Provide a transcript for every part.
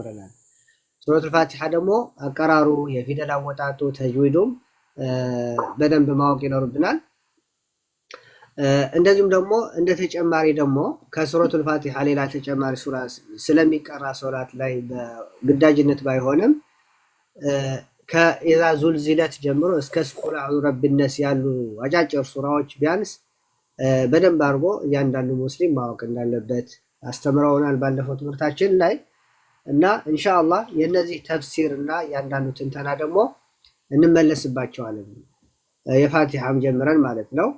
ተምረናል። ሱረቱል ፋቲሓ ደግሞ አቀራሩ የፊደል አወጣጡ ተጅዊዱም በደንብ ማወቅ ይኖርብናል። እንደዚሁም ደግሞ እንደ ተጨማሪ ደግሞ ከሱረቱል ፋቲሓ ሌላ ተጨማሪ ሱራ ስለሚቀራ ሶላት ላይ በግዳጅነት ባይሆንም ከኢዛ ዙልዚለት ጀምሮ እስከ ቁል አዑዙ ቢረቢነስ ያሉ አጫጭር ሱራዎች ቢያንስ በደንብ አድርጎ እያንዳንዱ ሙስሊም ማወቅ እንዳለበት አስተምረውናል ባለፈው ትምህርታችን ላይ እና ኢንሻአላህ የነዚህ ተፍሲር እና ያንዳንዱ ትንተና ደግሞ እንመለስባቸዋለን የፋቲሃም ጀምረን ማለት ነው።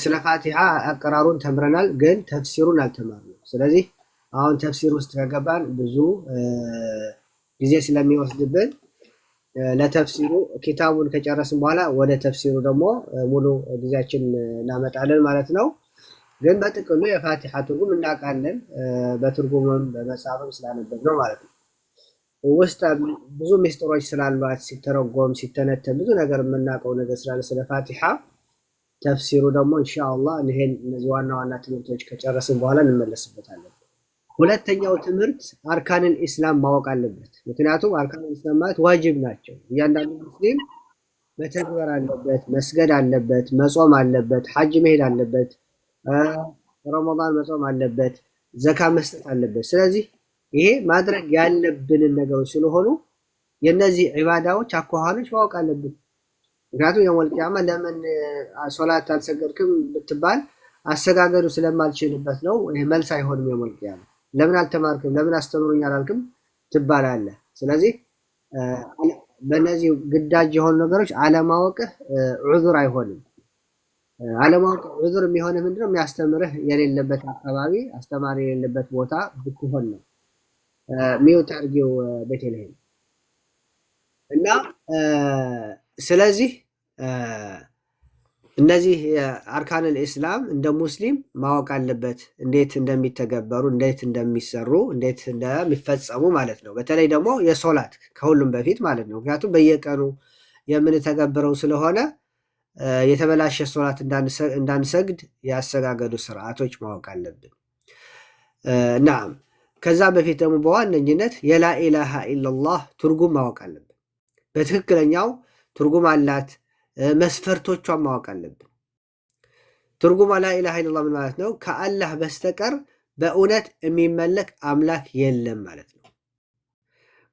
ስለ ፋቲሃ አቀራሩን ተምረናል፣ ግን ተፍሲሩን አልተማርንም። ስለዚህ አሁን ተፍሲር ውስጥ ከገባን ብዙ ጊዜ ስለሚወስድብን ለተፍሲሩ ኪታቡን ከጨረስን በኋላ ወደ ተፍሲሩ ደግሞ ሙሉ ጊዜያችን እናመጣለን ማለት ነው። ግን በጥቅሉ የፋቲሃ ትርጉም እናውቃለን፣ በትርጉምም በመጽሐፍም ስላነበብ ነው ማለት ነው። ውስጥ ብዙ ሚስጥሮች ስላሏት ሲተረጎም ሲተነተን ብዙ ነገር የምናውቀው ነገር ስላለ ስለ ፋቲሃ ተፍሲሩ ደግሞ ኢንሻአላህ እነዚህ ዋና ዋና ትምህርቶች ከጨረስን በኋላ እንመለስበታለን። ሁለተኛው ትምህርት አርካንን ኢስላም ማወቅ አለበት። ምክንያቱም አርካንን ኢስላም ማለት ዋጅብ ናቸው። እያንዳንዱ ሙስሊም መተግበር አለበት፣ መስገድ አለበት፣ መጾም አለበት፣ ሐጅ መሄድ አለበት፣ ረመዳን መጾም አለበት፣ ዘካ መስጠት አለበት። ስለዚህ ይሄ ማድረግ ያለብንን ነገሮች ስለሆኑ የነዚህ ዒባዳዎች አኳኋኖች ማወቅ አለብን። ምክንያቱም የውመል ቂያማ ለምን ሶላት አልሰገድክም ብትባል አሰጋገዱ ስለማልችልበት ነው። ይሄ መልስ አይሆንም። የውመል ቂያማ ለምን አልተማርክም፣ ለምን አስተምሩኝ አላልክም ትባላለህ። ስለዚህ በእነዚህ ግዳጅ የሆኑ ነገሮች አለማወቅህ ዑዙር አይሆንም። አለማወቅ ዑዙር የሚሆንህ ምንድነው? የሚያስተምርህ የሌለበት አካባቢ አስተማሪ የሌለበት ቦታ ብትሆን ነው። ሚውት አድርጌው ቤተልሔም እና ስለዚህ እነዚህ አርካኑል ኢስላም እንደ ሙስሊም ማወቅ አለበት፣ እንዴት እንደሚተገበሩ፣ እንዴት እንደሚሰሩ፣ እንዴት እንደሚፈጸሙ ማለት ነው። በተለይ ደግሞ የሶላት ከሁሉም በፊት ማለት ነው። ምክንያቱም በየቀኑ የምንተገብረው ስለሆነ የተበላሸ ሶላት እንዳንሰግድ ያሰጋገዱ ስርዓቶች ማወቅ አለብን። ናም ከዛ በፊት ደግሞ በዋነኝነት የላኢላሃ ኢላላህ ትርጉም ማወቅ አለብን። በትክክለኛው ትርጉም አላት፣ መስፈርቶቿን ማወቅ አለብን። ትርጉም ላኢላሃ ኢላላህ ምን ማለት ነው? ከአላህ በስተቀር በእውነት የሚመለክ አምላክ የለም ማለት ነው።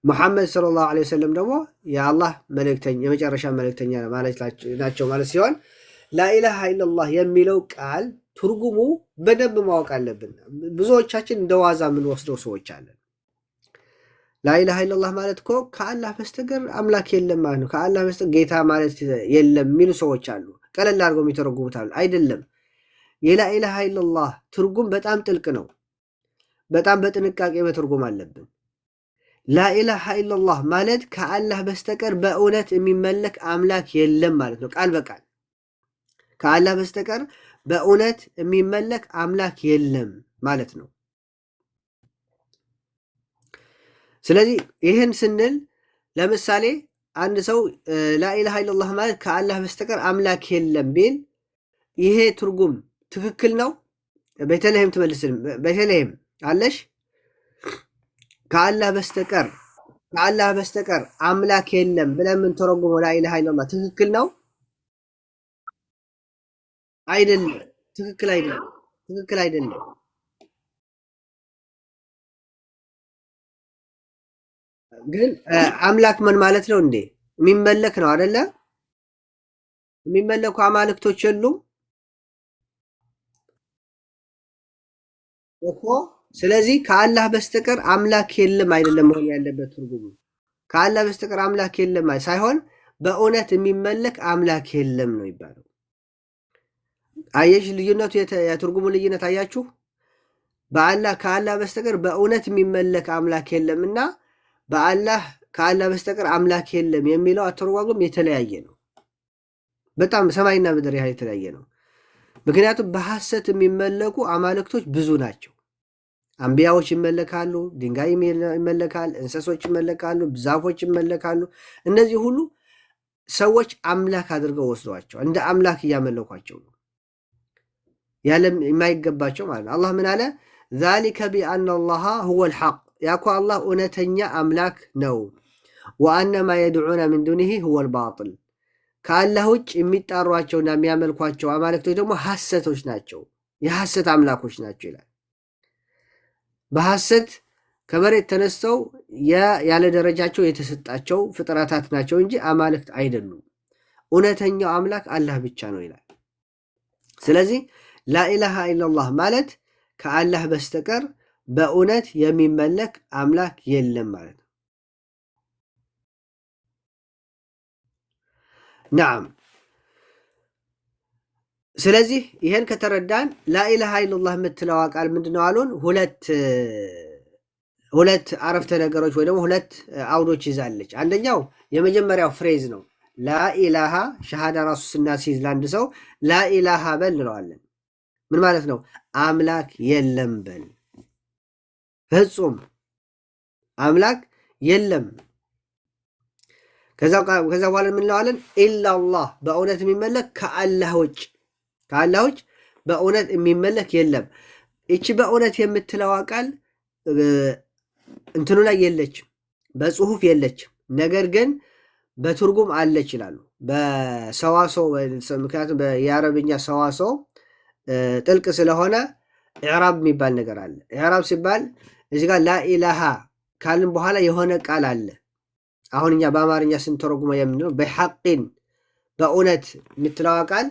ሙሐመድ ሰለላሁ ዐለይሂ ወሰለም ደግሞ የአላህ መልእክተኛ የመጨረሻ መልእክተኛ ናቸው ማለት ሲሆን ላኢላሃ ኢላላህ የሚለው ቃል ትርጉሙ በደንብ ማወቅ አለብን። ብዙዎቻችን እንደዋዛ የምንወስደው ሰዎች አለን። ላኢላሃ ኢላላህ ማለት እኮ ከአላህ በስተቀር አምላክ የለም ማለት ነው። ከአላህ በስተቀር ጌታ ማለት የለም የሚሉ ሰዎች አሉ። ቀለል አድርገው የሚተረጉሙታል። አይደለም። የላኢላሃ ኢላላህ ትርጉም በጣም ጥልቅ ነው። በጣም በጥንቃቄ መተርጎም አለብን። ላኢላሃ ኢላላህ ማለት ከአላህ በስተቀር በእውነት የሚመለክ አምላክ የለም ማለት ነው። ቃል በቃል ከአላህ በስተቀር በእውነት የሚመለክ አምላክ የለም ማለት ነው። ስለዚህ ይህን ስንል ለምሳሌ አንድ ሰው ላኢላሃ ኢላላህ ማለት ከአላህ በስተቀር አምላክ የለም ቢል ይሄ ትርጉም ትክክል ነው? ቤተልሔም ትመልስልም። ቤተልሔም አለሽ? ከአላህ በስተቀር አምላክ የለም ብለን የምንተረጉመው ላኢላሃ ኢላላህ ትክክል ነው? አይደለም። ትክክል አይደለም። ግን አምላክ ምን ማለት ነው እንዴ? የሚመለክ ነው አይደለ? የሚመለኩ አማልክቶች የሉም እኮ። ስለዚህ ከአላህ በስተቀር አምላክ የለም አይደለም መሆን ያለበት ትርጉሙ። ከአላህ በስተቀር አምላክ የለም ሳይሆን በእውነት የሚመለክ አምላክ የለም ነው ይባላል። አየሽ ልዩነቱ፣ የትርጉሙ ልዩነት አያችሁ? ከአላህ በስተቀር በእውነት የሚመለክ አምላክ የለምና ከአላህ በስተቀር አምላክ የለም የሚለው አተረጓጎም የተለያየ ነው። በጣም ሰማይና ምድር ያህል የተለያየ ነው። ምክንያቱም በሐሰት የሚመለኩ አማልክቶች ብዙ ናቸው። አንቢያዎች ይመለካሉ፣ ድንጋይ ይመለካል፣ እንስሶች ይመለካሉ፣ ዛፎች ይመለካሉ። እነዚህ ሁሉ ሰዎች አምላክ አድርገው ወስደዋቸው እንደ አምላክ እያመለኳቸው ነው። የማይገባቸው ማለት ነው። አላህ ምን አለ? ዛሊከ ቢአነ አላህ ሁወል ሐቅ ያኮ አላህ እውነተኛ አምላክ ነው። ወአነማ የድዑነ ሚን ዱኒሂ ሁወል ባጢል ከአላህ ውጭ የሚጣሯቸውና የሚያመልኳቸው አማልክቶች ደግሞ ሐሰቶች ናቸው፣ የሐሰት አምላኮች ናቸው ይላል። በሐሰት ከመሬት ተነስተው ያለ ደረጃቸው የተሰጣቸው ፍጥረታት ናቸው እንጂ አማልክት አይደሉም። እውነተኛው አምላክ አላህ ብቻ ነው ይላል። ስለዚህ ላኢላሃ ኢላላህ ማለት ከአላህ በስተቀር በእውነት የሚመለክ አምላክ የለም ማለት ነው። ናም ስለዚህ ይሄን ከተረዳን ላኢላሃ ኢላላህ የምትለዋ ቃል ምንድነው አሉን? ሁለት አረፍተ ነገሮች ወይ ደግሞ ሁለት አውዶች ይዛለች። አንደኛው የመጀመሪያው ፍሬዝ ነው። ላኢላሃ ሸሃዳ ራሱ ስናስይዝ ለአንድ ሰው ላኢላሃ በል እንለዋለን። ምን ማለት ነው? አምላክ የለም በል፣ ፍጹም አምላክ የለም። ከዛ በኋላ ምን እንለዋለን? ኢላላህ በእውነት የሚመለክ ከአላህ ውጭ በእውነት የሚመለክ የለም። እቺ በእውነት የምትለዋ ቃል እንትኑ ላይ የለችም፣ በጽሁፍ የለችም። ነገር ግን በትርጉም አለች ይላሉ በሰዋሰው። ምክንያቱም የአረብኛ ሰዋሰው ጥልቅ ስለሆነ ኢዕራብ የሚባል ነገር አለ። ኢዕራብ ሲባል እዚህ ጋር ላኢላሃ ካልን በኋላ የሆነ ቃል አለ። አሁን እኛ በአማርኛ ስንተረጉመው የምንለው በሐቂን በእውነት የምትለዋ ቃል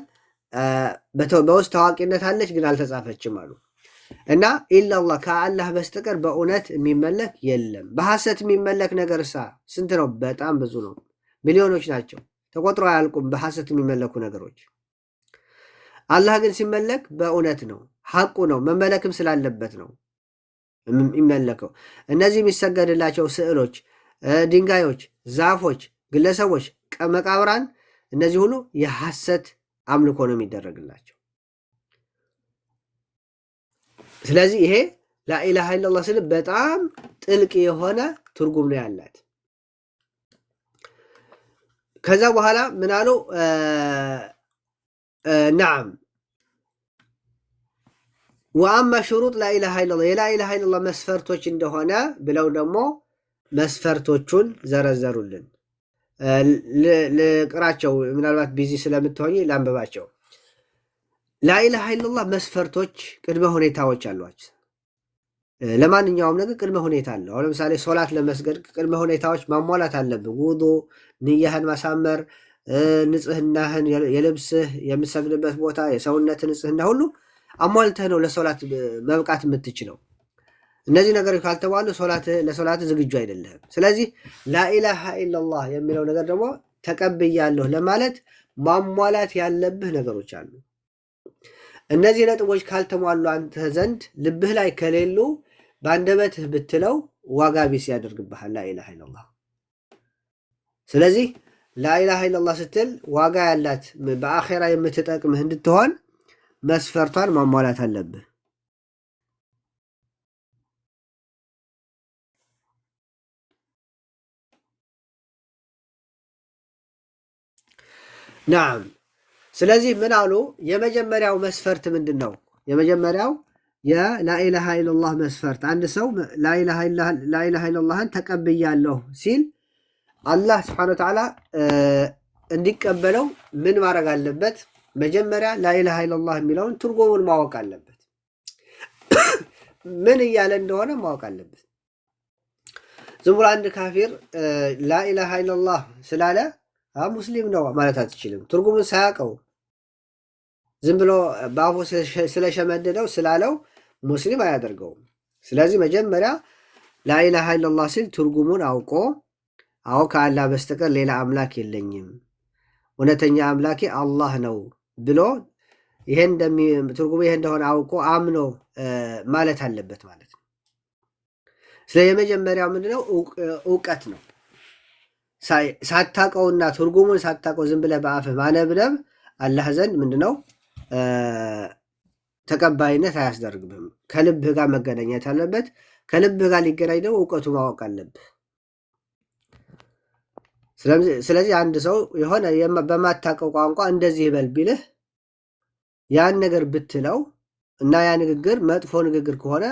በውስጥ ታዋቂነት አለች፣ ግን አልተጻፈችም አሉ እና ኢላላህ ከአላህ በስተቀር በእውነት የሚመለክ የለም። በሐሰት የሚመለክ ነገር ስንት ነው? በጣም ብዙ ነው። ሚሊዮኖች ናቸው፣ ተቆጥሮ አያልቁም በሐሰት የሚመለኩ ነገሮች። አላህ ግን ሲመለክ በእውነት ነው፣ ሐቁ ነው፣ መመለክም ስላለበት ነው የሚመለከው። እነዚህ የሚሰገድላቸው ስዕሎች፣ ድንጋዮች፣ ዛፎች፣ ግለሰቦች፣ መቃብራን፣ እነዚህ ሁሉ የሐሰት አምልኮ ነው የሚደረግላቸው። ስለዚህ ይሄ ላኢላሃ ኢላላህ ስል በጣም ጥልቅ የሆነ ትርጉም ነው ያላት። ከዛ በኋላ ምን አሉ? ናም ወአማ ሽሩጥ ላኢላሃ ኢላላህ የላኢላሃ ኢላላህ መስፈርቶች እንደሆነ ብለው ደግሞ መስፈርቶቹን ዘረዘሩልን። ልቅራቸው፣ ምናልባት ቢዚ ስለምትሆኝ ላንብባቸው። ላኢላሃ ኢላላህ መስፈርቶች፣ ቅድመ ሁኔታዎች አሏቸው። ለማንኛውም ነገር ቅድመ ሁኔታ አለው። አሁን ለምሳሌ ሶላት ለመስገድ ቅድመ ሁኔታዎች ማሟላት አለብን። ውዱ፣ ንያህን ማሳመር፣ ንጽህናህን፣ የልብስህ፣ የምትሰግድበት ቦታ፣ የሰውነት ንጽህና ሁሉ አሟልተህ ነው ለሶላት መብቃት የምትችለው። እነዚህ ነገሮች ካልተሟሉ ለሶላት ዝግጁ አይደለህም። ስለዚህ ላኢላሃ ኢላላህ የሚለው ነገር ደግሞ ተቀብያለሁ ለማለት ማሟላት ያለብህ ነገሮች አሉ። እነዚህ ነጥቦች ካልተሟሉ አንተ ዘንድ ልብህ ላይ ከሌሉ በአንደበትህ ብትለው ዋጋ ቢስ ያደርግብሃል ላኢላሃ ኢላላህ። ስለዚህ ላኢላሃ ኢላላህ ስትል ዋጋ ያላት በአኼራ የምትጠቅምህ እንድትሆን መስፈርቷን ማሟላት አለብህ። ናም ስለዚህ ምን አሉ? የመጀመሪያው መስፈርት ምንድን ነው? የመጀመሪያው የላኢላሃ ኢላላህ መስፈርት አንድ ሰው ላኢላሃ ኢላላህን ተቀብያለሁ ሲል አላህ ስብሐነ ወተዓላ እንዲቀበለው ምን ማድረግ አለበት? መጀመሪያ ላኢላሃ ኢላላህ የሚለውን ትርጉሙን ማወቅ አለበት። ምን እያለ እንደሆነ ማወቅ አለበት። ዝም ብሎ አንድ ካፊር ላኢላሃ ኢላላህ ስላለ ሙስሊም ነው ማለት አትችልም። ትርጉሙን ሳያውቀው ዝም ብሎ በአፉ ስለሸመደደው ስላለው ሙስሊም አያደርገውም። ስለዚህ መጀመሪያ ላኢላሃ ኢላላህ ሲል ትርጉሙን አውቆ ከአላህ በስተቀር ሌላ አምላክ የለኝም፣ እውነተኛ አምላኬ አላህ ነው ብሎ ትርጉሙ ይሄ እንደሆነ አውቆ አምኖ ማለት አለበት ማለት ነው። ስለ የመጀመሪያው ምንድነው? እውቀት ነው። ሳታውቀውና ትርጉሙን ሳታውቀው ዝም ብለህ በአፍህ ማነብነብ አላህ ዘንድ ምንድነው ተቀባይነት አያስደርግብህም። ከልብህ ጋር መገናኘት አለበት። ከልብህ ጋር ሊገናኝ ደግሞ እውቀቱ ማወቅ አለብህ። ስለዚህ አንድ ሰው የሆነ በማታውቀው ቋንቋ እንደዚህ ይበል ቢልህ ያን ነገር ብትለው እና ያ ንግግር መጥፎ ንግግር ከሆነ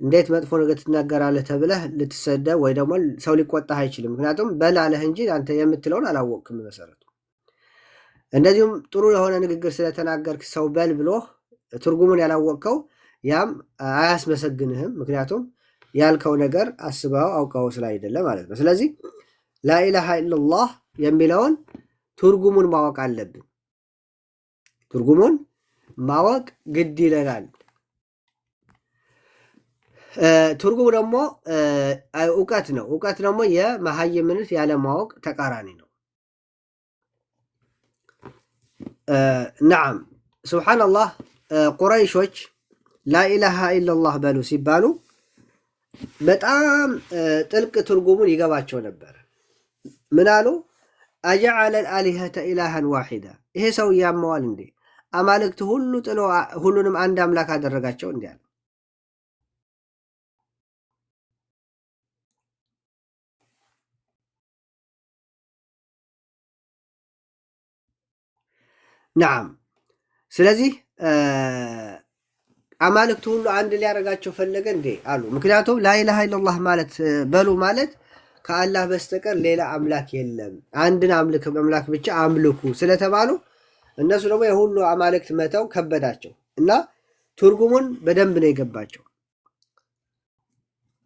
እንዴት መጥፎ ነገር ትናገራለህ ተብለህ ልትሰደብ ወይ ደግሞ ሰው ሊቆጣህ አይችልም። ምክንያቱም በል አለህ እንጂ አንተ የምትለውን አላወቅክም መሰረቱ። እንደዚሁም ጥሩ የሆነ ንግግር ስለተናገርክ ሰው በል ብሎ ትርጉሙን ያላወቅከው ያም አያስመሰግንህም። ምክንያቱም ያልከው ነገር አስበው አውቀው ስላይደለ ማለት ነው። ስለዚህ ላኢላሃ ኢላላህ የሚለውን ትርጉሙን ማወቅ አለብን። ትርጉሙን ማወቅ ግድ ይለናል። ትርጉሙ ደግሞ እውቀት ነው። እውቀት ደግሞ የመሃይምነት ያለማወቅ ተቃራኒ ነው። ነዓም ሱብሓነላህ ቁረይሾች ላኢላሃ ኢላላህ በሉ ሲባሉ በጣም ጥልቅ ትርጉሙን ይገባቸው ነበር። ምን አሉ? አጀዐለ አልአሊሀተ ኢላሃን ዋሂዳ፣ ይሄ ሰው ያመዋል እንዴ? አማልክት ሁሉ ጥሎ ሁሉንም አንድ አምላክ አደረጋቸው እንዴ አለ። ነዓም ስለዚህ አማልክት ሁሉ አንድ ሊያደርጋቸው ፈለገ እንዴ አሉ። ምክንያቱም ላኢላሃ ኢላላህ ማለት በሉ ማለት ከአላህ በስተቀር ሌላ አምላክ የለም፣ አንድን አምላክ ብቻ አምልኩ ስለተባሉ እነሱ ደግሞ የሁሉ አማልክት መተው ከበዳቸው እና ትርጉሙን በደንብ ነው የገባቸው።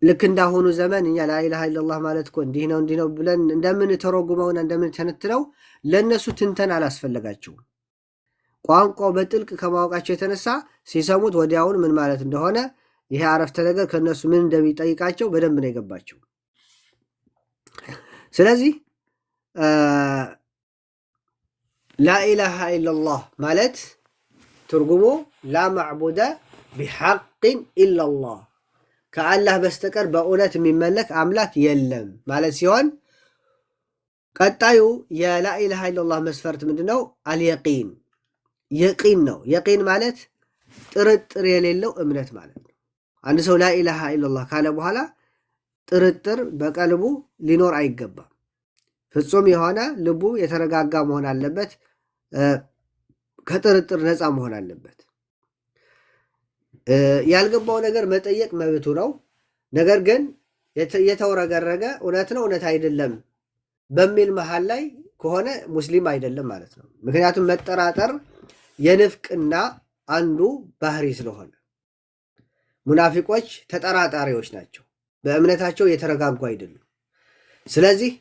ልክ እንዳሁኑ ዘመን እኛ ላኢላሃ ኢላላህ ማለት እኮ እንዲህ ነው ብለን እንደምንተረጉመውና እንደምንተነትነው ለእነሱ ትንተን አላስፈለጋቸውም። ቋንቋው በጥልቅ ከማወቃቸው የተነሳ ሲሰሙት ወዲያውን ምን ማለት እንደሆነ ይሄ አረፍተ ነገር ከነሱ ምን እንደሚጠይቃቸው በደንብ ነው የገባቸው። ስለዚህ ላኢላሃ ኢላላህ ማለት ትርጉሙ ላ ማዕቡደ ቢሐቅን ኢላላህ፣ ከአላህ በስተቀር በእውነት የሚመለክ አምላክ የለም ማለት ሲሆን ቀጣዩ የላኢላሃ ኢላላህ መስፈርት ምንድነው? አልየቂን የቂን ነው። የቂን ማለት ጥርጥር የሌለው እምነት ማለት ነው። አንድ ሰው ላኢላሃ ኢላላህ ካለ በኋላ ጥርጥር በቀልቡ ሊኖር አይገባም። ፍጹም የሆነ ልቡ የተረጋጋ መሆን አለበት። ከጥርጥር ነፃ መሆን አለበት። ያልገባው ነገር መጠየቅ መብቱ ነው። ነገር ግን የተወረገረገ እውነት ነው እውነት አይደለም በሚል መሃል ላይ ከሆነ ሙስሊም አይደለም ማለት ነው። ምክንያቱም መጠራጠር የንፍቅና አንዱ ባህሪ ስለሆነ ሙናፊቆች ተጠራጣሪዎች ናቸው፣ በእምነታቸው የተረጋጉ አይደሉም። ስለዚህ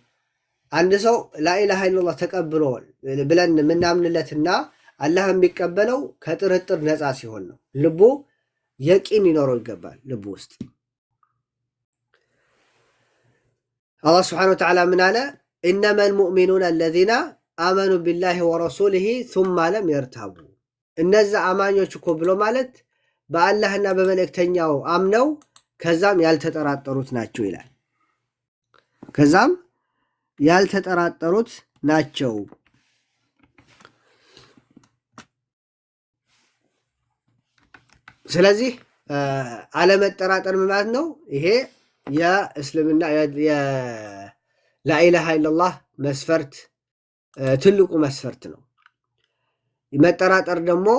አንድ ሰው ላኢላሃ ኢላላህ ተቀብሎ ብለን የምናምንለትና አላህ የሚቀበለው ከጥርጥር ነፃ ሲሆን ነው። ልቡ የቂን ሊኖረው ይገባል። ልቡ ውስጥ አላህ ስብሓነሁ ወተዓላ ምን አለ? ኢነመል ሙእሚኑነ አለዚነ አመኑ ቢላሂ ወረሱሊሂ ሱመ ለም የርታቡ። እነዛ አማኞች እኮ ብሎ ማለት በአላህና በመልእክተኛው አምነው ከዛም ያልተጠራጠሩት ናቸው ይላል። ከዛም ያልተጠራጠሩት ናቸው። ስለዚህ አለመጠራጠር ማለት ነው። ይሄ የእስልምና የላኢላሃ ኢላላህ መስፈርት ትልቁ መስፈርት ነው። መጠራጠር ደግሞ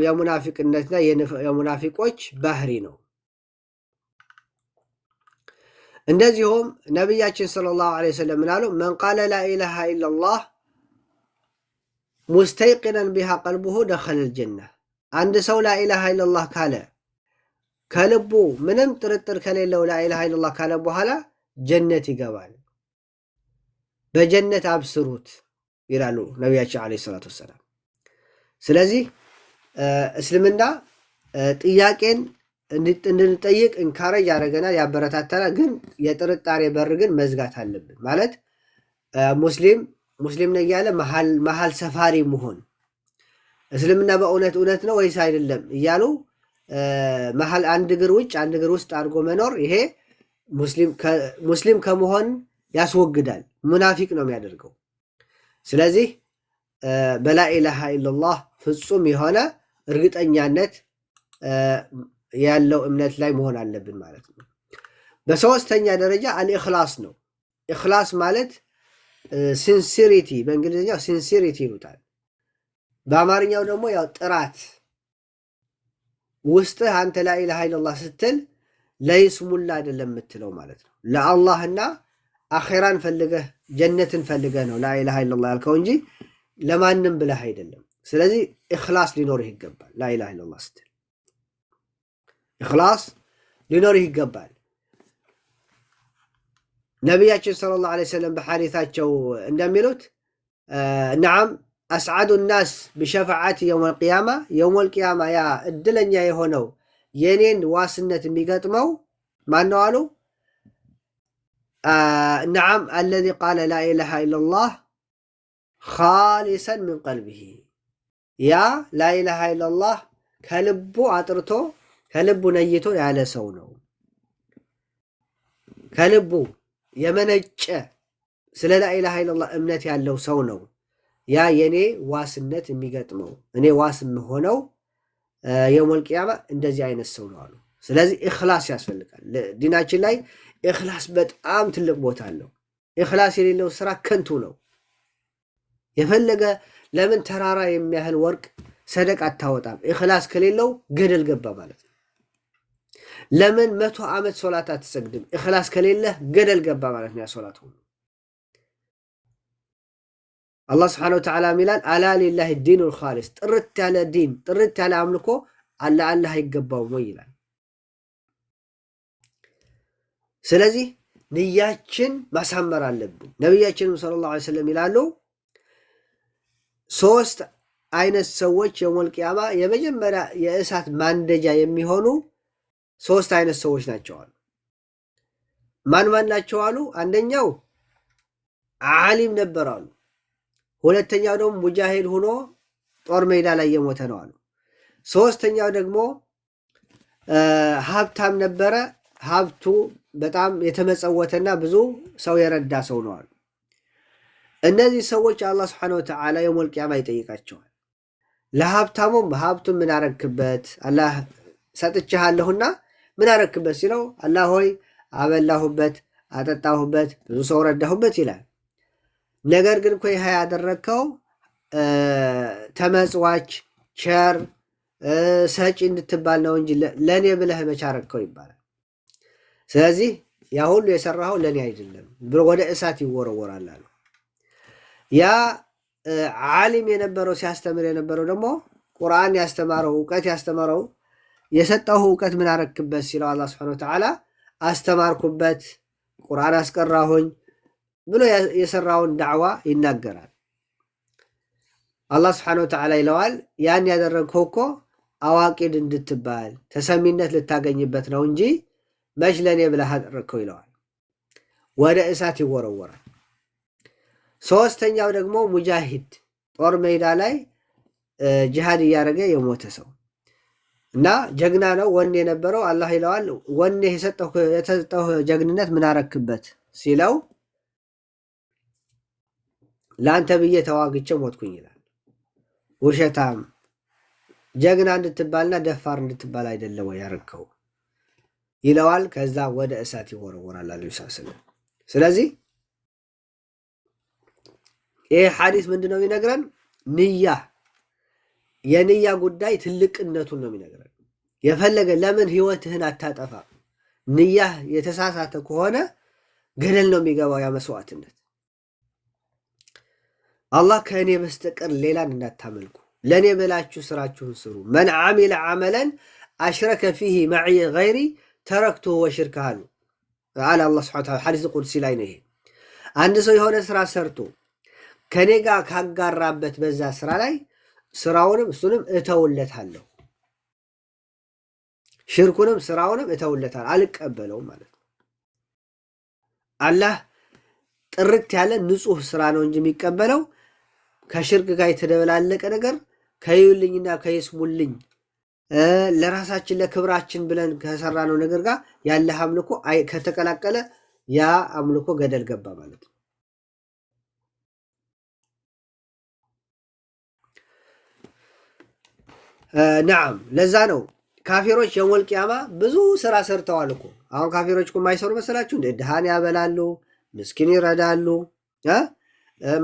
የሙናፊቅነትና የሙናፊቆች ባህሪ ነው። እንደዚሁም ነቢያችን ሰለላሁ ዐለይሂ ወሰለም ምናሉ? መን ቃለ ላኢላሃ ኢላላህ ሙስተይቅነን ቢሃ ቀልቡሁ ደኸለል ጀና። አንድ ሰው ላኢላሃ ኢላላህ ካለ ከልቡ ምንም ጥርጥር ከሌለው ላኢላሃ ኢላላህ ካለ በኋላ ጀነት ይገባል። በጀነት አብስሩት ይላሉ ነቢያችን ዐለይሂ ሰላቱ ወሰላም። ስለዚህ እስልምና ጥያቄን እንድንጠይቅ እንካረጅ ያደረገናል፣ ያበረታተናል። ግን የጥርጣሬ በር ግን መዝጋት አለብን። ማለት ሙስሊም ነኝ ያለ መሀል ሰፋሪ መሆን፣ እስልምና በእውነት እውነት ነው ወይስ አይደለም እያሉ መሀል አንድ እግር ውጭ አንድ እግር ውስጥ አድርጎ መኖር፣ ይሄ ሙስሊም ከመሆን ያስወግዳል፣ ሙናፊቅ ነው የሚያደርገው። ስለዚህ በላኢላሃ ኢላላህ ፍጹም የሆነ እርግጠኛነት ያለው እምነት ላይ መሆን አለብን ማለት ነው። በሶስተኛ ደረጃ አልኢኽላስ ነው። ኢኽላስ ማለት ሲንሲሪቲ፣ በእንግሊዝኛው ሲንሲሪቲ ይሉታል። በአማርኛው ደግሞ ያው ጥራት ውስጥህ አንተ ላኢላሃ ኢለላህ ስትል ለይስሙላ አይደለም የምትለው ማለት ነው። ለአላህና አኼራን ፈልገህ ጀነትን ፈልገህ ነው ላኢላሃ ኢለላህ ያልከው እንጂ ለማንም ብለህ አይደለም። ስለዚህ ኢኽላስ ሊኖርህ ይገባል። ላኢላሃ ኢለላህ ስትል ኢኽላስ ሊኖርህ ይገባል። ነቢያችን ሰለላሁ ዐለይሂ ወሰለም በሐዲታቸው እንደሚሉት ነዓም አስዓዱ ናስ ቢሸፋዓቲ የውመል ቂያማ የውመል ቂያማ ያ እድለኛ የሆነው የኔን ዋስነት የሚገጥመው ማነው አሉ? ነዓም አለዚ ቃለ ላኢላሃ ኢለላህ ኻሊሰን ሚን ቀልቢሂ ያ ላኢላሃ ኢለላህ ከልቡ አጥርቶ ከልቡ ነይቶ ያለ ሰው ነው። ከልቡ የመነጨ ስለ ላኢላሃ ኢለላህ እምነት ያለው ሰው ነው ያ የኔ ዋስነት የሚገጥመው እኔ ዋስ የምሆነው የውመል ቂያማ እንደዚህ አይነት ሰው ነው አሉ። ስለዚህ ኢኽላስ ያስፈልጋል። ዲናችን ላይ ኢኽላስ በጣም ትልቅ ቦታ አለው። ኢኽላስ የሌለው ስራ ከንቱ ነው። የፈለገ ለምን ተራራ የሚያህል ወርቅ ሰደቅ አታወጣም? ኢኽላስ ከሌለው ገደል ገባ ማለት ነው። ለምን 100 ዓመት ሶላት አትሰግድም? ኢኽላስ ከሌለህ ገደል ገባ ማለት ነው። ያ ሶላት ሁሉ አላህ ስብሓነሁ ወተዓላ ሚላል አላ ሊላሂ ዲኑል ኻሊስ ጥርት ያለ ዲን ጥርት ያለ አምልኮ አላህ አይገባውም ወይ ይላል። ስለዚህ ንያችን ማሳመር አለብን። ነቢያችንም ሰለላሁ ዐለይሂ ወሰለም ይላሉ 3 አይነት ሰዎች የውመል ቂያማ የመጀመሪያ የእሳት ማንደጃ የሚሆኑ 3 አይነት ሰዎች ናቸው አሉ። ማን ናቸው አሉ? አንደኛው ዓሊም ነበር አሉ። ሁለተኛው ደግሞ ሙጃሂድ ሆኖ ጦር ሜዳ ላይ የሞተ ነው አሉ። ሶስተኛው ደግሞ ሀብታም ነበረ፣ ሀብቱ በጣም የተመጸወተና ብዙ ሰው የረዳ ሰው ነው አሉ። እነዚህ ሰዎች አላህ Subhanahu Wa Ta'ala የውመል ቂያማ ይጠይቃቸዋል። ለሀብታሙም ሀብቱን ምን አረክበት? አላህ ሰጥቻለሁና ምን አረክበት ሲለው አላህ ሆይ አበላሁበት፣ አጠጣሁበት፣ ብዙ ሰው ረዳሁበት ይላል። ነገር ግን እኮ ይሄ ያደረከው ተመጽዋች ቸር ሰጪ እንድትባል ነው እንጂ ለኔ ብለህ መቻረከው ይባላል። ስለዚህ ያ ሁሉ የሰራው ለኔ አይደለም ብሎ ወደ እሳት ይወረወራል አሉ። ያ ዓሊም የነበረው ሲያስተምር የነበረው ደግሞ ቁርአን ያስተማረው ዕውቀት ያስተማረው የሰጠው ዕውቀት ምን አረክበት ሲለው አላህ Subhanahu Wa Ta'ala አስተማርኩበት፣ ቁርአን አስቀራሁኝ ብሎ የሰራውን ዳዕዋ ይናገራል። አላህ Subhanahu Wa Ta'ala ይለዋል ያን ያደረግከው እኮ አዋቂድ እንድትባል ተሰሚነት ልታገኝበት ነው እንጂ መች ለኔ ብለህ አደረግከው ይለዋል። ወደ እሳት ይወረወራል። ሶስተኛው ደግሞ ሙጃሂድ ጦር ሜዳ ላይ ጂሃድ እያደረገ የሞተ ሰው እና ጀግና ነው፣ ወኔ የነበረው አላህ ይለዋል ወኔ የሰጠው ጀግንነት ምን አረክበት ሲለው ለአንተ ብዬ ተዋግቼ ሞትኩኝ ይላል። ውሸታም ጀግና እንድትባልና ደፋር እንድትባል አይደለም ወይ ያረከው ይለዋል። ከዛ ወደ እሳት ይወረወራል አለይሂ ሰላም። ስለዚህ ይህ ሐዲስ ምንድነው የሚነግረን? ንያ የንያ ጉዳይ ትልቅነቱን ነው የሚነግረን። የፈለገ ለምን ህይወትህን አታጠፋ? ንያህ የተሳሳተ ከሆነ ገደል ነው የሚገባው ያ መስዋዕትነት። አላህ ከእኔ በስተቀር ሌላን እንዳታመልኩ ለኔ ብላችሁ ስራችሁን ስሩ። መን ዓሚለ ዓመለን አሽረከ ፊሂ መዕየ ገይሪ ተረክቱ ወሽርክ አሉ አለ አላህ ሱብሓነሁ ወተዓላ ሐዲስ ቁድሲ ላይ ነው። ይሄ አንድ ሰው የሆነ ስራ ሰርቶ ከኔ ጋር ካጋራበት በዛ ስራ ላይ ስራውንም እሱንም እተውለታለሁ፣ ሽርኩንም ስራውንም እተውለታለሁ፣ አልቀበለውም ማለት ነው። አላህ ጥርት ያለ ንጹህ ስራ ነው እንጂ የሚቀበለው ከሽርክ ጋር የተደበላለቀ ነገር ከይውልኝና ከይስሙልኝ ለራሳችን ለክብራችን ብለን ከሰራነው ነገር ጋር ያለ አምልኮ ከተቀላቀለ ያ አምልኮ ገደል ገባ ማለት ነው። ነዓም ለዛ ነው ካፊሮች የውመል ቂያማ ብዙ ስራ ሰርተዋል እኮ። አሁን ካፊሮች እኮ የማይሰሩ መሰላችሁ? እንደ ድሃን ያበላሉ፣ ምስኪን ይረዳሉ።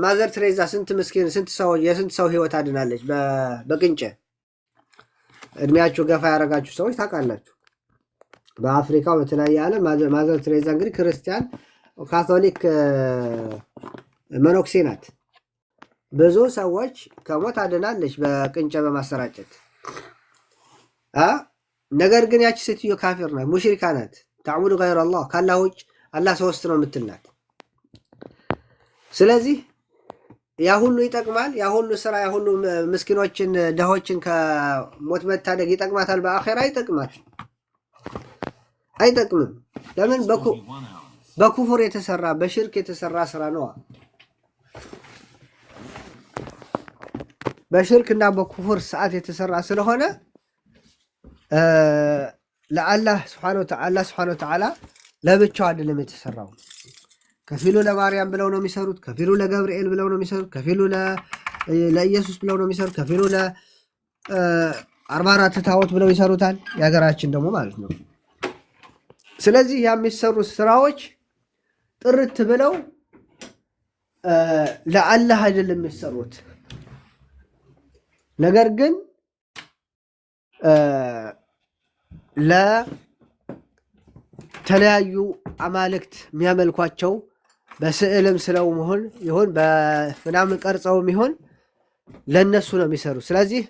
ማዘር ትሬዛ ስንት ምስኪን የስንት ሰው ህይወት አድናለች በቅንጨ። እድሜያችሁ ገፋ ያደረጋችሁ ሰዎች ታውቃላችሁ። በአፍሪካው በተለያየ ዓለም ማዘር ትሬዛ እንግዲህ ክርስቲያን ካቶሊክ መነኩሴ ናት። ብዙ ሰዎች ከሞት አድናለች በቅንጨ በማሰራጨት ነገር ግን ያቺ ሴትዮ ካፊር ናት፣ ሙሽሪካ ናት። ተዕቡዱ ገይረ አላህ ካላህ ውጭ አላህ ሶስት ነው የምትል ናት። ስለዚህ ያ ሁሉ ይጠቅማል፣ ያ ሁሉ ስራ፣ ያ ሁሉ ምስኪኖችን ድሆችን ከሞት መታደግ ይጠቅማታል? በአኼራ ይጠቅማል? አይጠቅምም። ለምን? በኩፍር የተሰራ በሽርክ የተሰራ ስራ ነዋ። በሽርክ እና በኩፍር ሰዓት የተሰራ ስለሆነ ለአላህ ስብሐነ ወተዓላ ለብቻው አይደለም የተሰራው። ከፊሉ ለማርያም ብለው ነው የሚሰሩት፣ ከፊሉ ለገብርኤል ብለው ነው የሚሰሩት፣ ከፊሉ ለኢየሱስ ብለው ነው የሚሰሩት፣ ከፊሉ ለ44 ታቦት ብለው ይሰሩታል። የሀገራችን ደግሞ ማለት ነው። ስለዚህ የሚሰሩት ስራዎች ጥርት ብለው ለአላህ አይደለም የሚሰሩት። ነገር ግን ለተለያዩ አማልክት የሚያመልኳቸው በስዕልም ስለው መሆን ይሁን በምናምን ቀርጸውም ይሁን ለነሱ ነው የሚሰሩት። ስለዚህ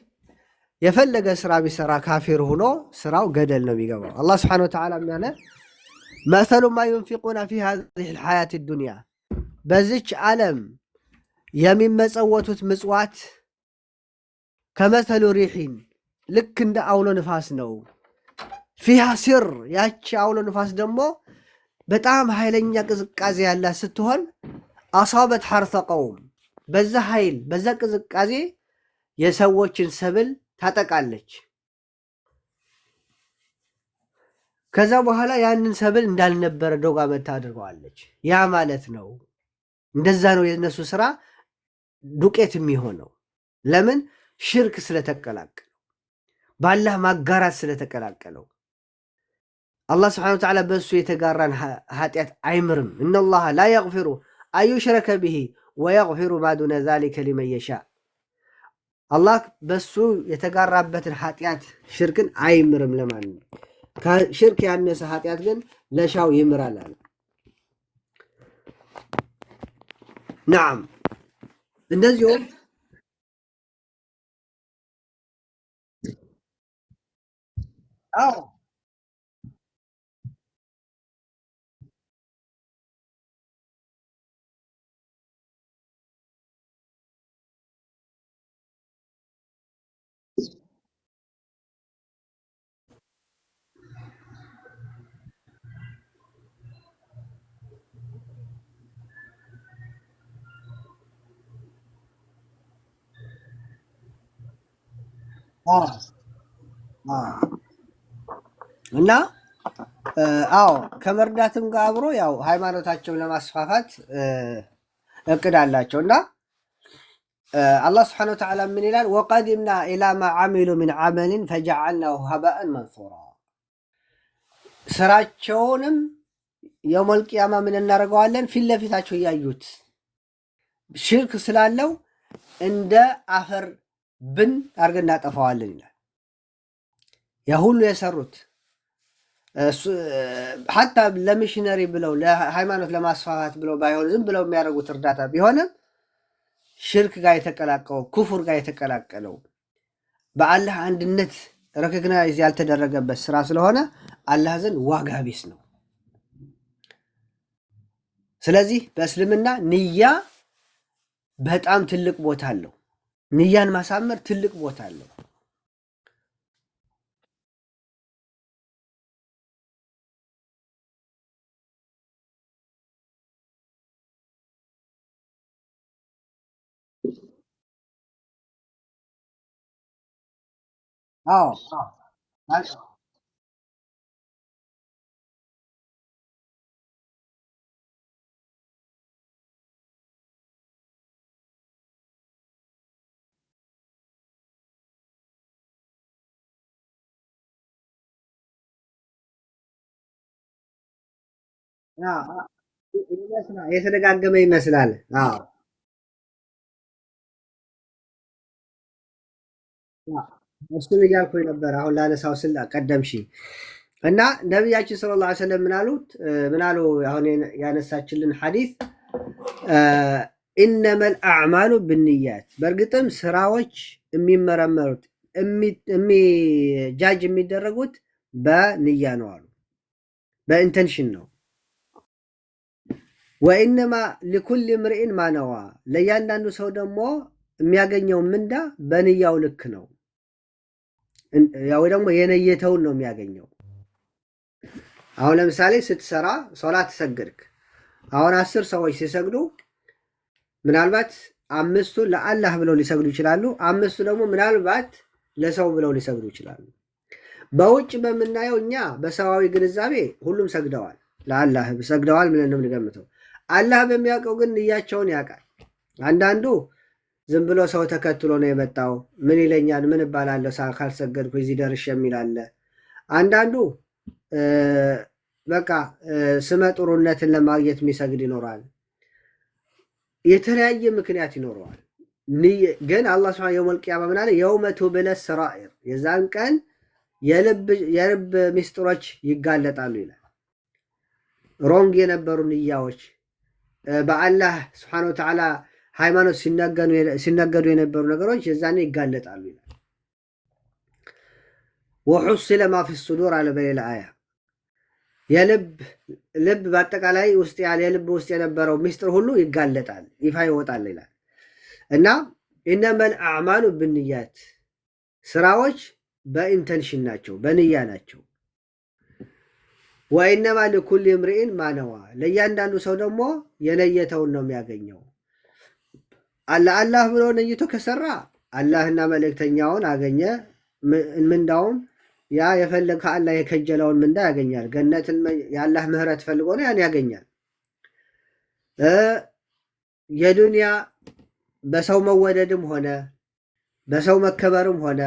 የፈለገ ስራ ቢሰራ ካፊር ሆኖ ስራው ገደል ነው የሚገባው። አላህ ስብሐነሁ ወተዓላ ያለ መሰሉ ማ ዩንፊቁነ ፊ ሃዚሂ ልሐያት ዱንያ፣ በዚች ዓለም የሚመጸወቱት ምጽዋት ከመሰሉ ሪሒን፣ ልክ እንደ አውሎ ንፋስ ነው። ፊሃ ሲር፣ ያቺ አውሎ ንፋስ ደግሞ በጣም ኃይለኛ ቅዝቃዜ ያላት ስትሆን አሳበት ሐርሰ ቀውም፣ በዛ ኃይል በዛ ቅዝቃዜ የሰዎችን ሰብል ታጠቃለች። ከዛ በኋላ ያንን ሰብል እንዳልነበረ ዶጋ መታ አድርገዋለች። ያ ማለት ነው እንደዛ ነው የነሱ ስራ ዱቄት የሚሆነው። ለምን? ሽርክ ስለተቀላቀለው፣ በአላህ ማጋራት ስለተቀላቀለው። አላህ ስብሐነሁ ወተዓላ በእሱ የተጋራን ኃጢአት አይምርም። ኢነላሃ ላ የግፊሩ አዩሽረከ ብሂ ወየግፊሩ ማ ዱነ ዛሊከ ሊመን የሻእ። አላህ በሱ የተጋራበትን ኃጢአት ሽርክን አይምርም ለማንም። ከሽርክ ያነሰ ኃጢአት ግን ለሻው ይምራል አለ። ናም እንደዚሁም አዎ እና አዎ ከመርዳትም ጋር አብሮ ያው ሃይማኖታቸውን ለማስፋፋት እቅድ አላቸው። እና አላህ ስብሐነሁ ወተዓላ ምን ይላል? ወቀዲምና ኢላ ማ ዓሚሉ ሚን ዓመልን ፈጀዐልናሁ ሀባአን መንሱራ። ስራቸውንም የውመል ቂያማ ምን እናደርገዋለን? ፊት ለፊታቸው እያዩት ሽርክ ስላለው እንደ አፈር ብን አድርገን እናጠፋዋለን ይላል። ያ ሁሉ የሰሩት ሐታ ለሚሽነሪ ብለው ለሃይማኖት ለማስፋፋት ብለው ባይሆን ዝም ብለው የሚያደርጉት እርዳታ ቢሆንም ሽርክ ጋር የተቀላቀለው ኩፉር ጋር የተቀላቀለው በአላህ አንድነት ረኮግናይዝ ያልተደረገበት ስራ ስለሆነ አላህ ዘንድ ዋጋ ቢስ ነው። ስለዚህ በእስልምና ንያ በጣም ትልቅ ቦታ አለው። ንያን ማሳመር ትልቅ ቦታ አለው። አዎ የተደጋገመ ይመስላል። እሱን እያልኩኝ ነበር። አሁን ላነሳው ስል ቀደምሽ እና ነቢያችን ሰለላሁ ዐለይሂ ወሰለም ምናሉ አሁን ያነሳችልን ሐዲስ ኢነመል አዕማሉ ብንያት፣ በእርግጥም ስራዎች የሚመረመሩት ጃጅ የሚደረጉት በንያ ነው አሉ፣ በኢንተንሽን ነው። ወኢነማ ሊኩል ምርኢን ማነዋ፣ ለእያንዳንዱ ሰው ደግሞ የሚያገኘው ምንዳ በንያው ልክ ነው። ያው ደግሞ የነየተውን ነው የሚያገኘው። አሁን ለምሳሌ ስትሰራ ሶላት ሰግድክ። አሁን 10 ሰዎች ሲሰግዱ ምናልባት 5ቱ ለአላህ ብለው ሊሰግዱ ይችላሉ። 5ቱ ደግሞ ምናልባት ለሰው ብለው ሊሰግዱ ይችላሉ። በውጭ በምናየው እኛ በሰዋዊ ግንዛቤ ሁሉም ሰግደዋል፣ ለአላህ ሰግደዋል ብለን ነው የምንገምተው። አላህ በሚያውቀው ግን ንያቸውን ያውቃል። አንዳንዱ ዝም ብሎ ሰው ተከትሎ ነው የመጣው፣ ምን ይለኛል፣ ምን እባላለሁ ካልሰገድኩ እዚህ ደርሼ የሚል አለ። አንዳንዱ በቃ ስመ ጥሩነትን ለማግኘት የሚሰግድ ይኖራል። የተለያየ ምክንያት ይኖረዋል። ግን አላህ ሱብሓነሁ የውመል ቂያማ ምን አለ? የውመ ቱብለ ሰራኢር፣ የዛን ቀን የልብ ሚስጥሮች ይጋለጣሉ ይላል። ሮንግ የነበሩ ንያዎች በአላህ ሱብሓነሁ ወተዓላ ሃይማኖት ሲነገዱ የነበሩ ነገሮች የዛኔ ይጋለጣሉ ይላል። ወሑሲለ ማ ፊ ሱዱር አለ በሌላ አያ። ልብ በአጠቃላይ ውስጥ ያለ የልብ ውስጥ የነበረው ሚስጥር ሁሉ ይጋለጣል፣ ይፋ ይወጣል ይላል እና ኢነመል አዕማሉ ብንያት፣ ስራዎች በኢንተንሽን ናቸው፣ በንያ ናቸው። ወኢነማ ሊኩል ምርኢን ማነዋ፣ ለእያንዳንዱ ሰው ደግሞ የነየተውን ነው የሚያገኘው። አላህ ብሎ ነይቶ ከሰራ አላህና መልእክተኛውን አገኘ። ምንዳውም ያ የፈለገ ከአላህ የከጀለውን ምንዳ ያገኛል። ገነትን የአላህ ምህረት ፈልጎ ነው ያን ያገኛል። የዱንያ በሰው መወደድም ሆነ በሰው መከበርም ሆነ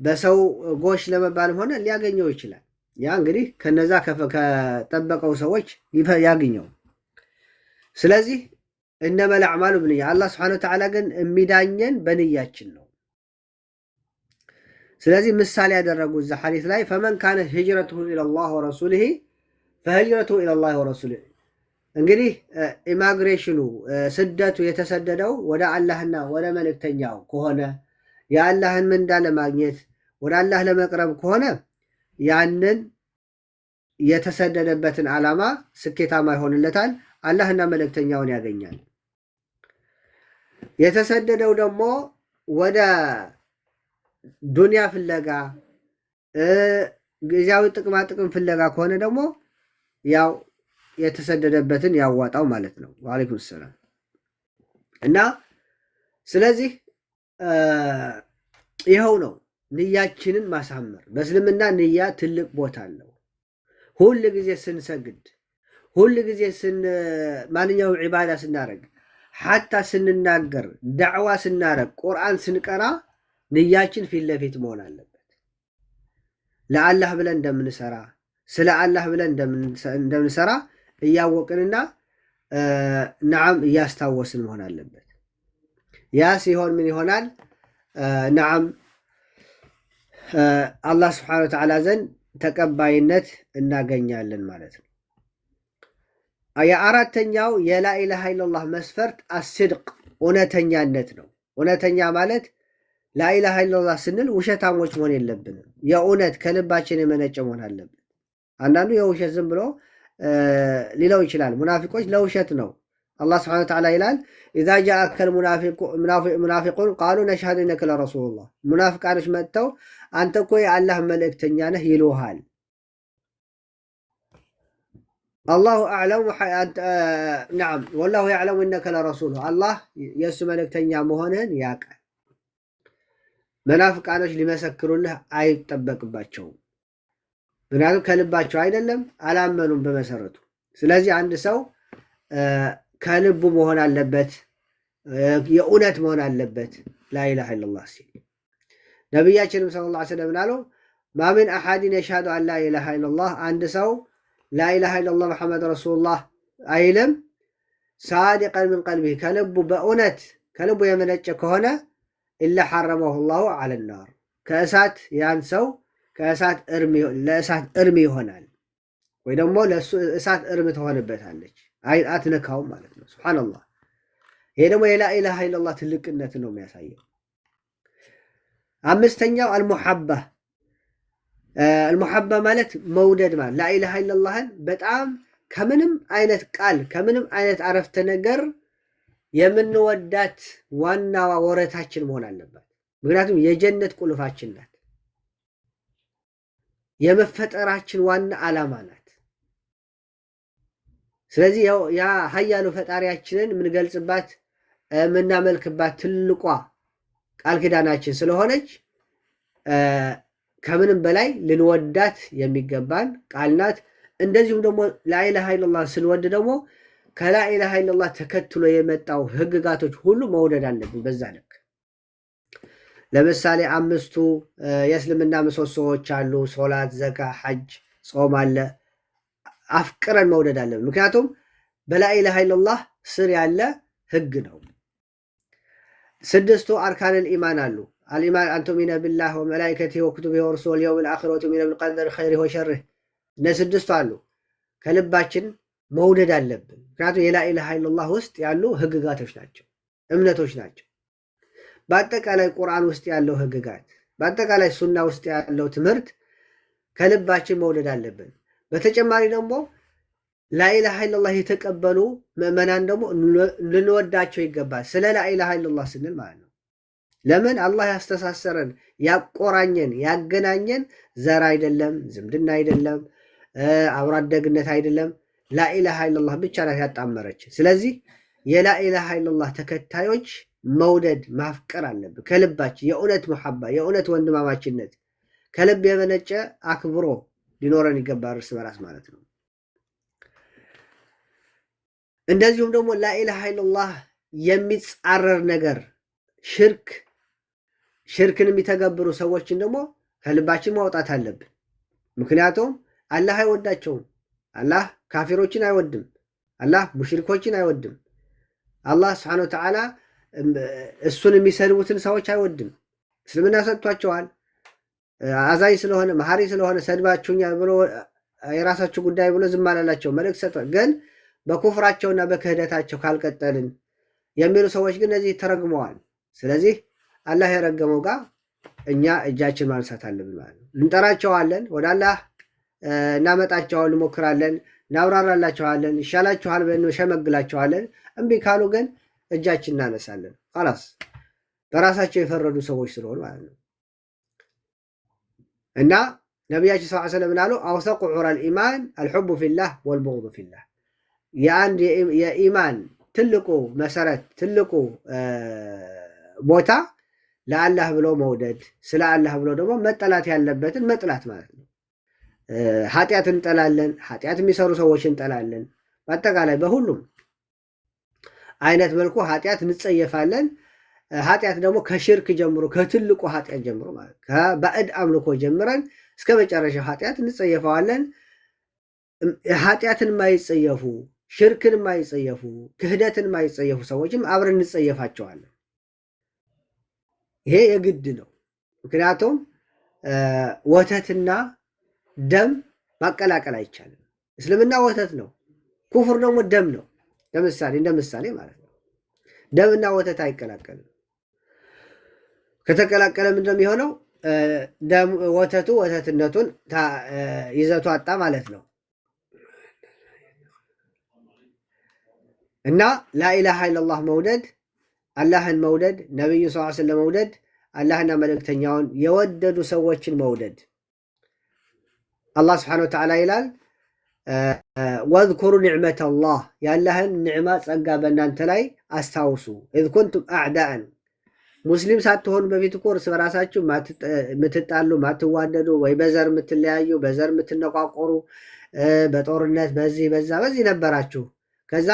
በሰው ጎሽ ለመባልም ሆነ ሊያገኘው ይችላል። ያ እንግዲህ ከነዛ ከጠበቀው ሰዎች ያገኘው። ስለዚህ እነመል አዕማሉ ብንያ፣ አላህ ሱብሓነሁ ወተዓላ ግን የሚዳኘን በንያችን ነው። ስለዚህ ምሳሌ ያደረጉ እዛ ሐዲስ ላይ ፈመን ካነ ሂጅረቱሁ ኢለላህ ወረሱሊሂ ፈሂጅረቱሁ ኢለላህ ወረሱሊሂ። እንግዲህ ኢማግሬሽኑ ስደቱ የተሰደደው ወደ አላህና ወደ መልእክተኛው ከሆነ የአላህን ምንዳ ለማግኘት ወደ አላህ ለመቅረብ ከሆነ ያንን የተሰደደበትን ዓላማ ስኬታማ ይሆንለታል፣ አላህና መልእክተኛውን ያገኛል። የተሰደደው ደግሞ ወደ ዱንያ ፍለጋ ጊዜያዊ ጥቅማ ጥቅም ፍለጋ ከሆነ ደግሞ ያው የተሰደደበትን ያዋጣው ማለት ነው። ወአለይኩም ሰላም። እና ስለዚህ ይኸው ነው ንያችንን ማሳመር። በእስልምና ንያ ትልቅ ቦታ አለው። ሁል ጊዜ ስንሰግድ፣ ሁል ጊዜ ማንኛውም ዒባዳ ስናደርግ፣ ሐታ ስንናገር፣ ዳዕዋ ስናደርግ፣ ቁርአን ስንቀራ ንያችን ፊት ለፊት መሆን አለበት። ለአላህ ብለን እንደምንሰራ ስለ አላህ ብለን እንደምንሰራ እያወቅንና ነዓም እያስታወስን መሆን አለበት። ያ ሲሆን ምን ይሆናል? ነዓም አላህ ስብሓነሁ ወተዓላ ዘንድ ተቀባይነት እናገኛለን ማለት ነው። የአራተኛው የላኢላሃ ኢለላህ መስፈርት አስድቅ፣ እውነተኛነት ነው። እውነተኛ ማለት ላኢላሃ ኢለላህ ስንል ውሸታሞች መሆን የለብንም። የእውነት ከልባችን የመነጨ መሆን አለብን። አንዳንዱ የውሸት ዝም ብሎ ሊለው ይችላል። ሙናፊቆች ለውሸት ነው። አላህ ስብሐነሁ ወተዓላ ይላል ኢዛ ጃአከል ሙናፊቁን ቃሉ ነሽሀዱ ኢነከ ለረሱሉላህ። ሙናፊቃኖች መጥተው አንተ እኮ የአላህ መልእክተኛ ነህ ይሉሃል። አላሁ አዕለሙ ነዓም ወላሁ ያዕለሙ ኢነከ ለረሱሉሁ። አላህ የእሱ መልእክተኛ መሆንህን ያውቃል። መናፍቃኖች ሊመሰክሩልህ አይጠበቅባቸውም። ምክንያቱም ከልባቸው አይደለም፣ አላመኑም በመሰረቱ። ስለዚህ አንድ ሰው ከልቡ መሆን አለበት፣ የእውነት መሆን አለበት ላኢላሃ ኢለላህ ሲል። ነቢያችንም ሰለላሁ ዐለይሂ ወሰለም አሉ ማ ሚን አሐድን የሽሀዱ አን ላኢላሃ ኢለላህ፣ አንድ ሰው ላኢላሃ ኢለላህ ሙሐመድ ረሱሉላህ አይልም ሳዲቀን ምን ቀልቢህ፣ ከልቡ በእውነት ከልቡ የመነጨ ከሆነ ኢላ ሐረመሁ ላሁ ዐለ ናር፣ ከእሳት ያን ሰው ለእሳት እርም ይሆናል፣ ወይ ደግሞ ለእሱ እሳት እርም ትሆንበታለች፣ አትነካውም ማለት ነው። ሱብሓነላህ። ይሄ ደግሞ የላኢላሃ ኢለላህ ትልቅነት ነው የሚያሳየው። አምስተኛው አልሙሐባ ማለት መውደድ ማለት ላኢላሃ ኢለላህን በጣም ከምንም አይነት ቃል ከምንም አይነት አረፍተ ነገር የምንወዳት ዋናዋ ወረታችን መሆን አለባት። ምክንያቱም የጀነት ቁልፋችን ናት፣ የመፈጠራችን ዋና ዓላማ ናት። ስለዚህ ያ ሀያሉ ፈጣሪያችንን የምንገልጽባት የምናመልክባት ትልቋ ቃል ኪዳናችን ስለሆነች ከምንም በላይ ልንወዳት የሚገባን ቃል ናት። እንደዚሁም ደግሞ ላኢላሃ ኢለላህ ስንወድ ደግሞ ከላኢላሃ ኢለላህ ተከትሎ የመጣው ህግጋቶች ሁሉ መውደድ አለብን። በዛ ልክ ለምሳሌ 5ቱ የእስልምና ምሰሶዎች አሉ፣ ሶላት፣ ዘካ፣ ሐጅ፣ ጾም አለ። አፍቅረን መውደድ አለብን። ምክንያቱም በላኢላሃ ኢለላህ ስር ያለ ህግ ነው። 6ቱ አርካነል ኢማን አሉ። አልኢማን አን ቱእሚነ ቢላህ ወመላኢከቲሂ ወኩቱቢሂ ወሩሱሊሂ ወልየውሚል አኺር ወቱእሚነ ቢልቀደሪ ኸይሪሂ ወሸሪሂ። እነዚህ 6ቱ አሉ። ከልባችን መውደድ አለብን። ምክንያቱም የላኢላሃ ኢለላህ ውስጥ ያሉ ህግጋቶች ናቸው፣ እምነቶች ናቸው። በአጠቃላይ ቁርአን ውስጥ ያለው ህግጋት፣ በአጠቃላይ ሱና ውስጥ ያለው ትምህርት ከልባችን መውደድ አለብን። በተጨማሪ ደግሞ ላኢላሃ ኢለላህ የተቀበሉ ምዕመናን ደግሞ ልንወዳቸው ይገባል። ስለ ላኢላሃ ኢለላህ ስንል ማለት ነው። ለምን አላህ ያስተሳሰረን፣ ያቆራኘን፣ ያገናኘን ዘር አይደለም፣ ዝምድና አይደለም፣ አብሮ አደግነት አይደለም። ላኢላሃ ኢለላህ ብቻ ናት ያጣመረች። ስለዚህ የላኢላሃ ኢለላህ ተከታዮች መውደድ ማፍቀር አለብን ከልባችን። የእውነት መሐባ፣ የእውነት ወንድማማችነት ከልብ የመነጨ አክብሮ ሊኖረን ይገባል፣ እርስ በራስ ማለት ነው። እንደዚሁም ደግሞ ላኢላሃ ኢለላህ የሚጻረር ነገር ሽርክን የሚተገብሩ ሰዎችን ደግሞ ከልባችን ማውጣት አለብን። ምክንያቱም አላህ አይወዳቸውም። አላህ ካፊሮችን አይወድም። አላህ ሙሽሪኮችን አይወድም። አላህ ስብሐነሁ ወተዓላ እሱን የሚሰድቡትን ሰዎች አይወድም። እስልምና ሰጥቷቸዋል። አዛኝ ስለሆነ መሐሪ ስለሆነ ሰድባችሁኛል ብሎ የራሳችሁ ጉዳይ ብሎ ዝም አላላቸው፣ መልእክት ሰጥቷል። ግን በኩፍራቸውና በክህደታቸው ካልቀጠልን የሚሉ ሰዎች ግን እነዚህ ተረግመዋል። ስለዚህ አላህ የረገመው ጋር እኛ እጃችን ማንሳት አለብን ማለት ነው። እንጠራቸዋለን፣ ወደ አላህ እናመጣቸዋለን፣ እንሞክራለን፣ እናብራራላቸዋለን፣ ይሻላችኋል ብለን እንሸመግላቸዋለን። እምቢ ካሉ ግን እጃችን እናነሳለን። ኸላስ በራሳቸው የፈረዱ ሰዎች ስለሆኑ ማለት ነው። እና ነቢያችን ሰለላሁ ዐለይሂ ወሰለም አሉ አውሰቁ ዑረል ኢማን አልሑቡ ፊላህ ወልቡግዱ ፊላህ። የአንድ የኢማን ትልቁ መሰረት ትልቁ ቦታ ለአላህ ብሎ መውደድ፣ ስለ አላህ ብሎ ደግሞ መጠላት ያለበትን መጥላት ማለት ነው። ኃጢአት እንጠላለን፣ ኃጢአት የሚሰሩ ሰዎች እንጠላለን። በአጠቃላይ በሁሉም አይነት መልኩ ኃጢአት እንጸየፋለን። ኃጢአት ደግሞ ከሽርክ ጀምሮ ከትልቁ ኃጢአት ጀምሮ ማለት ከባዕድ አምልኮ ጀምረን እስከ መጨረሻው ኃጢአት እንጸየፈዋለን። ኃጢአትን የማይጸየፉ ሽርክን የማይጸየፉ ክህደትን የማይጸየፉ ሰዎችም አብረን እንጸየፋቸዋለን። ይሄ የግድ ነው። ምክንያቱም ወተትና ደም ማቀላቀል አይቻልም። እስልምና ወተት ነው፣ ኩፍር ደግሞ ደም ነው። እንደ ምሳሌ ማለት ነው። ደምና ወተት አይቀላቀልም። ከተቀላቀለ ምንድነው የሚሆነው? ወተቱ ወተትነቱን ይዘቱ አጣ ማለት ነው። እና ላኢላሃ ኢለላህ መውደድ፣ አላህን መውደድ፣ ነቢዩ ሰለላሁ ዐለይሂ ወሰለም መውደድ፣ አላህና መልእክተኛውን የወደዱ ሰዎችን መውደድ። አላህ ስብሐነሁ ወተዓላ ይላል ወዝኩሩ ኒዕመተላህ፣ የአላህን ኒዕማ ጸጋ በእናንተ ላይ አስታውሱ። ኢዝ ኩንቱም አዕዳአን፣ ሙስሊም ሳትሆኑ በፊት እኮ እርስ በራሳችሁ የምትጣሉ ማትዋደዱ፣ ወይ በዘር የምትለያዩ፣ በዘር የምትነቋቆሩ፣ በጦርነት በዚህ በዚህ ነበራችሁ። ከዛ